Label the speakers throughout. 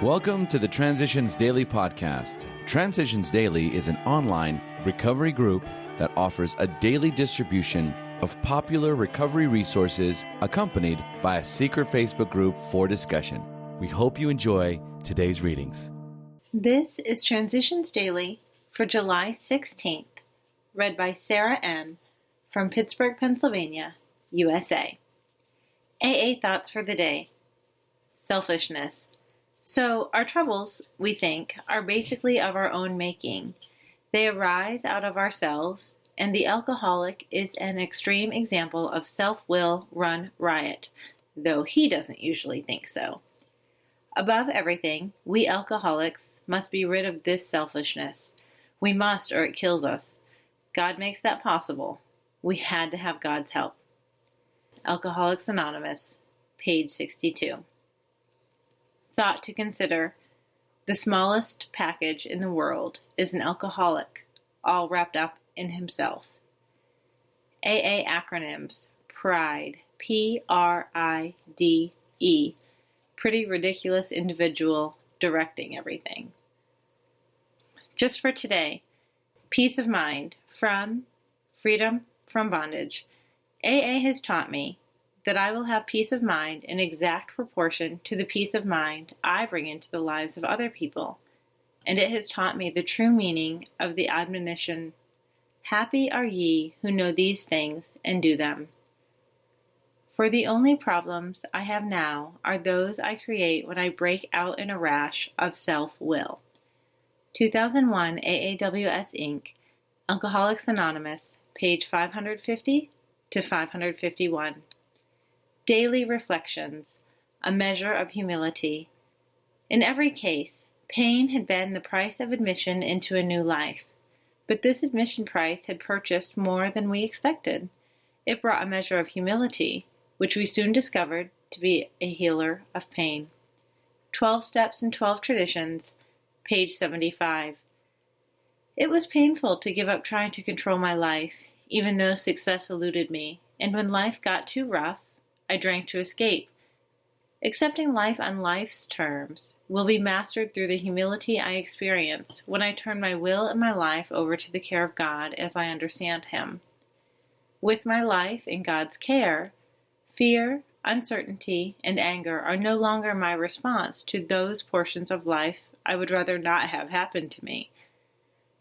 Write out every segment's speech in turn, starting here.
Speaker 1: Welcome to the Transitions Daily podcast. Transitions Daily is an online recovery group that offers a daily distribution of popular recovery resources accompanied by a secret Facebook group for discussion. We hope you enjoy today's readings.
Speaker 2: This is Transitions Daily for July 16th, read by Sarah M. from Pittsburgh, Pennsylvania, USA. AA Thoughts for the Day. Selfishness. So, our troubles, we think, are basically of our own making. They arise out of ourselves, and the alcoholic is an extreme example of self-will run riot, though he doesn't usually think so. Above everything, we alcoholics must be rid of this selfishness. We must, or it kills us. God makes that possible. We had to have God's help. Alcoholics Anonymous, page 62. Thought to consider. The smallest package in the world is an alcoholic, all wrapped up in himself. AA acronyms. PRIDE, P-R-I-D-E. Pretty ridiculous individual directing everything. Just for today, peace of mind from freedom from bondage. AA has taught me that I will have peace of mind in exact proportion to the peace of mind I bring into the lives of other people, and it has taught me the true meaning of the admonition, "Happy are ye who know these things and do them." For the only problems I have now are those I create when I break out in a rash of self-will. 2001 AAWS Inc., Alcoholics Anonymous, page 550 to 551. Daily Reflections, a measure of humility. In every case, pain had been the price of admission into a new life, but this admission price had purchased more than we expected. It brought a measure of humility, which we soon discovered to be a healer of pain. 12 Steps and 12 Traditions, page 75. It was painful to give up trying to control my life, even though success eluded me, and when life got too rough, I drank to escape. Accepting life on life's terms will be mastered through the humility I experience when I turn my will and my life over to the care of God as I understand Him. With my life in God's care, fear, uncertainty, and anger are no longer my response to those portions of life I would rather not have happen to me.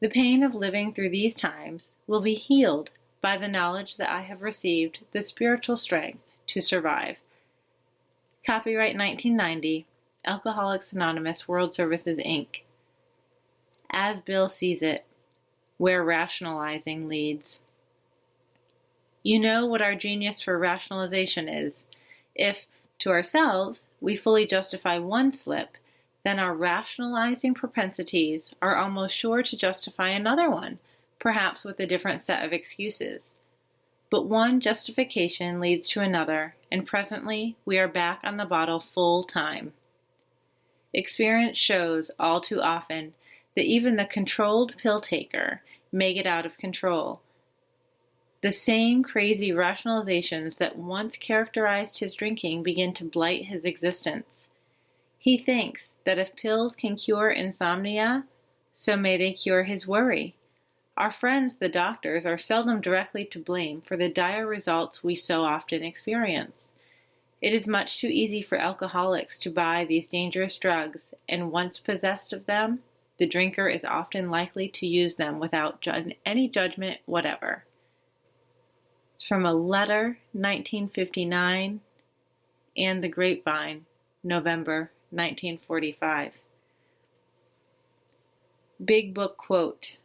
Speaker 2: The pain of living through these times will be healed by the knowledge that I have received the spiritual strength to survive. Copyright 1990, Alcoholics Anonymous World Services, Inc. As Bill Sees It, Where Rationalizing Leads. You know what our genius for rationalization is. If, to ourselves, we fully justify one slip, then our rationalizing propensities are almost sure to justify another one, perhaps with a different set of excuses. But one justification leads to another, and presently we are back on the bottle full time. Experience shows all too often that even the controlled pill taker may get out of control. The same crazy rationalizations that once characterized his drinking begin to blight his existence. He thinks that if pills can cure insomnia, so may they cure his worry. Our friends, the doctors, are seldom directly to blame for the dire results we so often experience. It is much too easy for alcoholics to buy these dangerous drugs, and once possessed of them, the drinker is often likely to use them without any judgment whatever. It's from a letter, 1959, and The Grapevine, November 1945. Big Book Quote.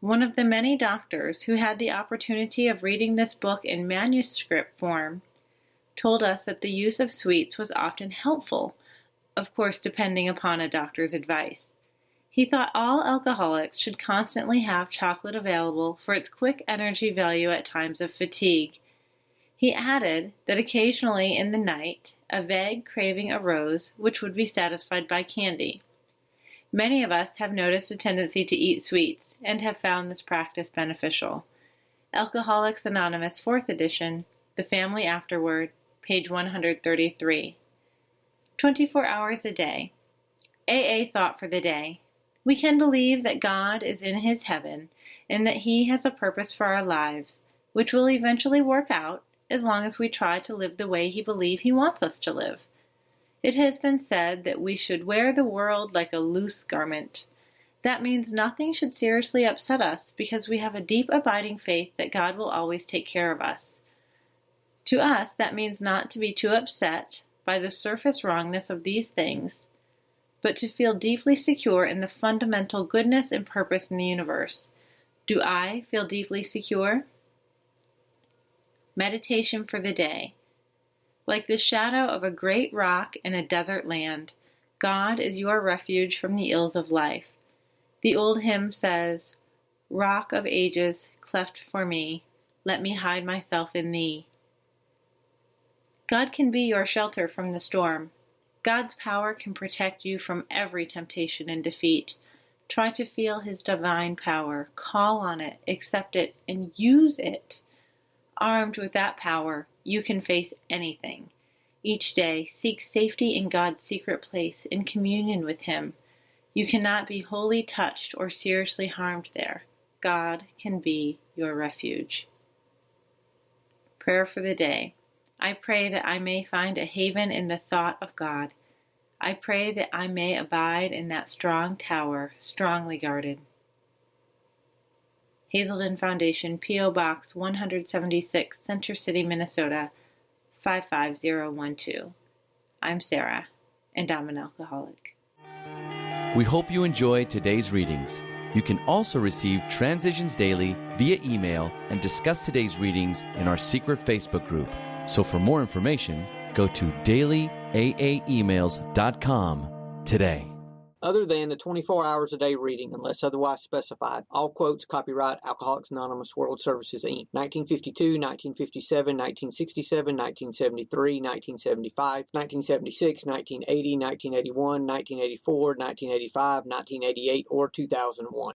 Speaker 2: One of the many doctors who had the opportunity of reading this book in manuscript form told us that the use of sweets was often helpful, of course depending upon a doctor's advice. He thought all alcoholics should constantly have chocolate available for its quick energy value at times of fatigue. He added that occasionally in the night a vague craving arose which would be satisfied by candy. Many of us have noticed a tendency to eat sweets and have found this practice beneficial. Alcoholics Anonymous 4th edition, The Family Afterward, page 133. 24 hours a day. AA thought for the day. We can believe that God is in his heaven and that he has a purpose for our lives, which will eventually work out as long as we try to live the way he believes he wants us to live. It has been said that we should wear the world like a loose garment. That means nothing should seriously upset us because we have a deep abiding faith that God will always take care of us. To us, that means not to be too upset by the surface wrongness of these things, but to feel deeply secure in the fundamental goodness and purpose in the universe. Do I feel deeply secure? Meditation for the day. Like the shadow of a great rock in a desert land, God is your refuge from the ills of life. The old hymn says, "Rock of ages, cleft for me, let me hide myself in thee." God can be your shelter from the storm. God's power can protect you from every temptation and defeat. Try to feel his divine power, call on it, accept it, and use it. Armed with that power, you can face anything. Each day, seek safety in God's secret place in communion with him. You cannot be wholly touched or seriously harmed there. God can be your refuge. Prayer for the day. I pray that I may find a haven in the thought of God. I pray that I may abide in that strong tower, strongly guarded. Hazelden Foundation, P.O. Box 176, Center City, Minnesota, 55012. I'm Sarah, and I'm an alcoholic.
Speaker 1: We hope you enjoyed today's readings. You can also receive Transitions Daily via email and discuss today's readings in our secret Facebook group. So for more information, go to dailyaaemails.com today.
Speaker 3: Other than the 24 hours a day reading, unless otherwise specified, all quotes copyright Alcoholics Anonymous World Services, Inc. 1952, 1957, 1967, 1973, 1975, 1976, 1980, 1981, 1984, 1985, 1988, or 2001.